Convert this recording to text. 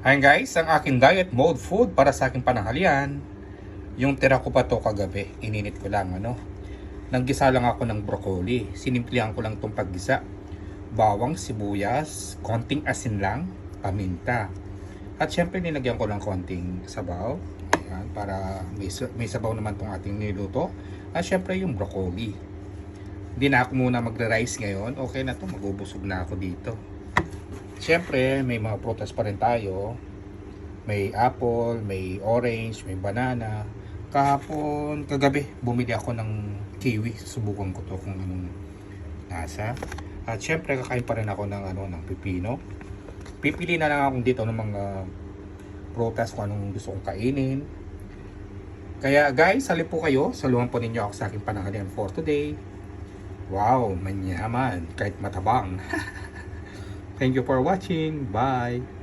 Ayan guys, ang aking diet mode food para sa aking pananghalian. Yung tira ko pa to kagabi, ininit ko lang Naggisa lang ako ng broccoli. Sinimplihan ko lang tong paggisa. Bawang, sibuyas, konting asin lang, paminta. At syempre nilagyan ko lang konting sabaw. Ayan, para may sabaw naman tong ating niluto. At syempre yung broccoli. Hindi na ako muna magre-rice ngayon. Okay na to, magubusog na ako dito. Siyempre, may mga prutas pa rin tayo. May apple, may orange, may banana. Kagabi, bumili ako ng kiwi. Subukan ko to kung anong nasa. At siyempre, kakain pa rin ako ng pipino. Pipili na lang ako dito ng mga prutas kung anong gusto kong kainin. Kaya guys, halip po kayo. Saluhan po ninyo ako sa aking pananghalian for today. Wow, manyaman. Kahit matabang. Thank you for watching. Bye!